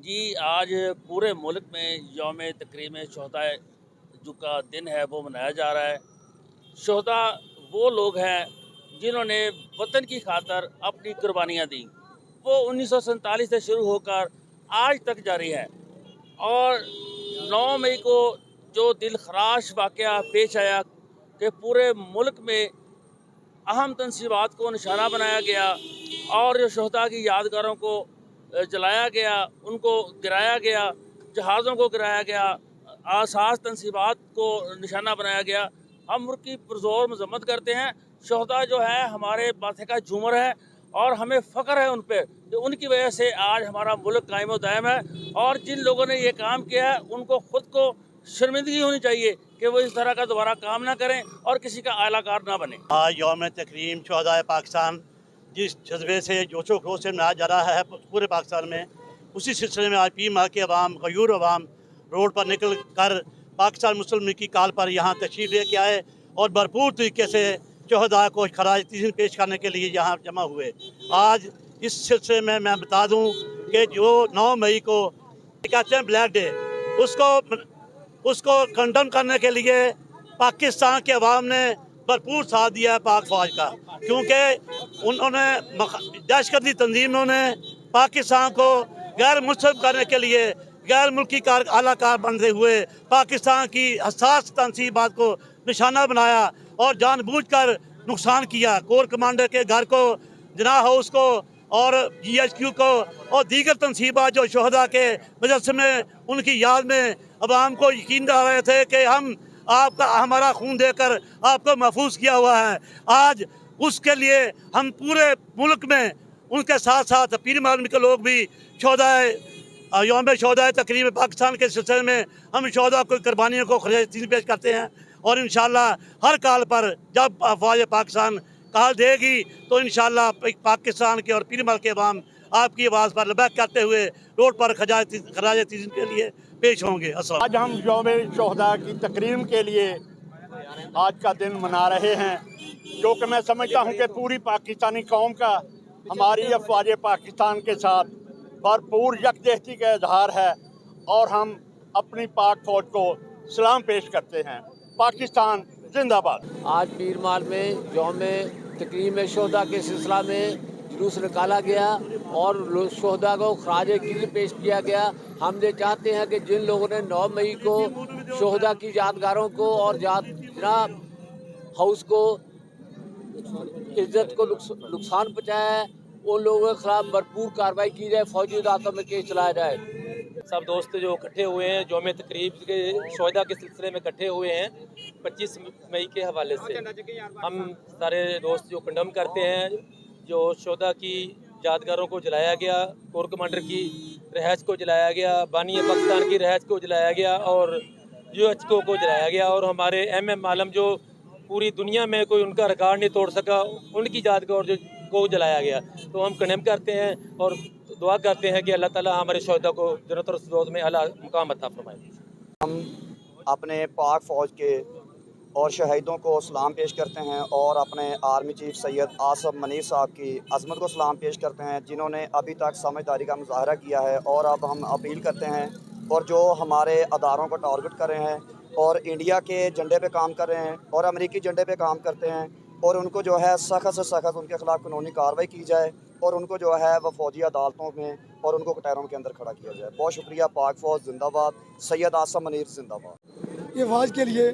जी, आज पूरे मुल्क में यौम तकरीम शहदा जो का दिन है वो मनाया जा रहा है। शहदा वो लोग हैं जिन्होंने वतन की खातर अपनी कुर्बानियाँ दी। वो 1947 से शुरू होकर आज तक जारी है और 9 मई को जो दिलखराश वाक़या पेश आया कि पूरे मुल्क में अहम तनसीबात को निशाना बनाया गया और जो शहदा की यादगारों को जलाया गया, उनको गिराया गया, जहाज़ों को गिराया गया, आसास तनसीबात को निशाना बनाया गया। हम उनकी पुरज़ोर मज़म्मत करते हैं। शहदा जो है हमारे माथे का झूमर है और हमें फ़ख्र है उन पे कि उनकी वजह से आज हमारा मुल्क कायम व दायम है। और जिन लोगों ने ये काम किया है उनको ख़ुद को शर्मिंदगी होनी चाहिए कि वो इस तरह का दोबारा काम ना करें और किसी का आलाकार ना बने। आज यौम तकरीम शहदाए पाकिस्तान जिस जज्बे से जोशो खरोश से मनाया जा रहा है पूरे पाकिस्तान में, उसी सिलसिले में आज पी माह के अवाम गयूर अवाम रोड पर निकल कर पाकिस्तान मुस्लिम लीग की काल पर यहाँ तशरीफ़ लेके आए और भरपूर तरीके से शहदा को खराज तहसीन पेश करने के लिए यहाँ जमा हुए। आज इस सिलसिले में मैं बता दूँ कि जो 9 मई को कहते हैं ब्लैक डे, उसको कंडम करने के लिए पाकिस्तान के अवाम ने भरपूर साथ दिया है पाक फौज का, क्योंकि उन्होंने दहशतगर्दी तंजीमों ने पाकिस्तान को गैर मुस्लिम करने के लिए गैर मुल्की आलाकार बनते हुए पाकिस्तान की हसास तनसीबात को निशाना बनाया और जानबूझकर नुकसान किया। कोर कमांडर के घर को, जना हाउस को और GHQ को और दीगर तनसीबात जो शहदा के मजस्मे में उनकी याद में अवाम को यकीन दिला रहे थे कि हम आपका हमारा खून देकर आपको महफूज किया हुआ है। आज उसके लिए हम पूरे मुल्क में उनके साथ साथ पीर मालूम के लोग भी यौम शहदा तकरीब पाकिस्तान के सिलसिले में हम शहदा को कुर्बानियों को खराज पेश करते हैं और इंशाअल्लाह हर काल पर जब अफवाज पाकिस्तान काल देगी तो इंशाअल्लाह पाकिस्तान के और पीर माल के अवाम आपकी आवाज़ पर लबैक करते हुए रोड पर खराज तहसीन के लिए पेश होंगे। आज हम यौम शहदा की तकरीम के लिए आज का दिन मना रहे हैं, जो कि मैं समझता हूं कि पूरी पाकिस्तानी कौम का हमारी अफवाज पाकिस्तान के साथ भरपूर यकजहती का इजहार है और हम अपनी पाक फौज को सलाम पेश करते हैं। पाकिस्तान जिंदाबाद। आज पीर माल में यौम तकरीम शहदा के सिलसिला में जुलूस निकाला गया और शहदा को खराज अक़ीदत पेश किया गया। हम ये चाहते हैं कि जिन लोगों ने 9 मई को शहदा की यादगारों को और जना हाउस को इज्जत को नुकसान पहुँचाया है, उन लोगों के खिलाफ भरपूर कार्रवाई की जाए, फौजी अदालतों में केस चलाया जाए। सब दोस्त जो इकट्ठे हुए हैं यौम तकरीब के शहदा के सिलसिले में इकट्ठे हुए हैं 25 मई के हवाले से, हम सारे दोस्त जो कंडम करते हैं जो शहदा की यादगारों को जलाया गया, कोर कमांडर की रहायश को जलाया गया, बानी पाकिस्तान की रहायश को जलाया गया और GHQ को जलाया गया और हमारे MM आलम जो पूरी दुनिया में कोई उनका रिकॉर्ड नहीं तोड़ सका, उनकी यादगार को जलाया गया। तो हम कंडेम करते हैं और दुआ करते हैं कि अल्लाह ताला हमारे शहदा को जन्नत और फिरदौस में आला मुकाम अता फरमाए। हम अपने पाक फ़ौज के और शहीदों को सलाम पेश करते हैं और अपने आर्मी चीफ सैयद आसम मनीर साहब की अज़मत को सलाम पेश करते हैं, जिन्होंने अभी तक समझदारी का मुजाहरा किया है। और अब हम अपील करते हैं और जो हमारे अदारों को टारगेट कर रहे हैं और इंडिया के झंडे पे काम कर रहे हैं और अमेरिकी झंडे पे काम करते हैं, और उनको जो है सख्त से सख्त उनके खिलाफ कानूनी कार्रवाई की जाए और उनको जो है वह फौजी अदालतों में और उनको कटहरों के अंदर खड़ा किया जाए। बहुत शुक्रिया। पाक फ़ौज जिंदाबाद। सैयद आसम मनीर जिंदाबाद। ये फौज के लिए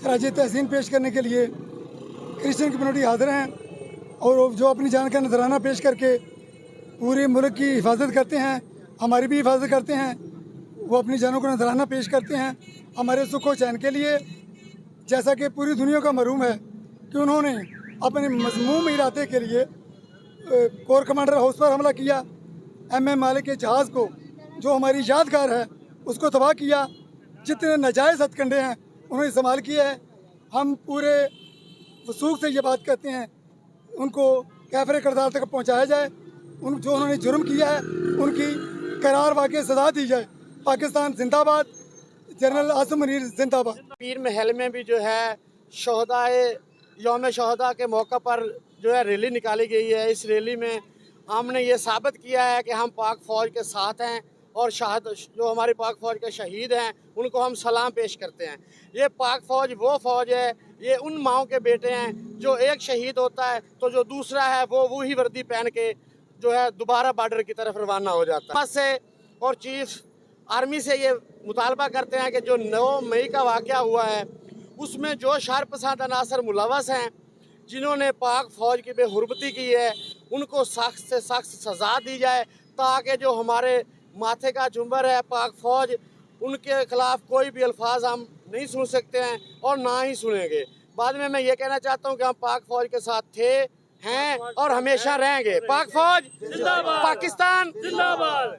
खराज तहसीन पेश करने के लिए क्रिश्चियन कम्युनिटी हाजिर हैं और जो अपनी जान का नजराना पेश करके पूरे मुल्क की हिफाजत करते हैं, हमारी भी हिफाजत करते हैं। वो अपनी जानों को नजराना पेश करते हैं हमारे सुख व चैन के लिए। जैसा कि पूरी दुनिया का मालूम है कि उन्होंने अपने मज़मूम इरादे के लिए कोर कमांडर हाउस पर हमला किया, MM मालिक के जहाज़ को जो हमारी यादगार है उसको तबाह किया। जितने नाजायज़ हथकंडे हैं उन्होंने इस्तेमाल किया है। हम पूरे वसूख से ये बात कहते हैं उनको कैफरे किरदार तक पहुँचाया जाए, जो उन्होंने जुर्म किया है उनकी करार वाक़ई सज़ा दी जाए। पाकिस्तान जिंदाबाद। जनरल आसम मनीर जिंदाबाद। पीर महल में भी जो है शहदाए यौम शहदा के मौका पर जो है रैली निकाली गई है। इस रैली में हमने ये साबित किया है कि हम पाक फ़ौज के साथ हैं और शहादत जो हमारी पाक फ़ौज के शहीद हैं उनको हम सलाम पेश करते हैं। ये पाक फ़ौज वो फ़ौज है, ये उन माओं के बेटे हैं जो एक शहीद होता है तो जो दूसरा है वो वही वर्दी पहन के जो है दोबारा बॉर्डर की तरफ रवाना हो जाता है। से और चीफ आर्मी से ये मुतालबा करते हैं कि जो 9 मई का वाक़या हुआ है उसमें जो शरपसंद अनासर मुलवस हैं जिन्होंने पाक फ़ौज की बेहुरमती की है उनको सख्त से सख्त सज़ा दी जाए, ताकि जो हमारे माथे का झुंबर है पाक फ़ौज उनके ख़िलाफ़ कोई भी अल्फाज हम नहीं सुन सकते हैं और ना ही सुनेंगे। बाद में मैं ये कहना चाहता हूँ कि हम पाक फ़ौज के साथ थे, हैं और हमेशा रहेंगे। पाक फ़ौज जिंदाबाद, पाकिस्तान जिंदाबाद।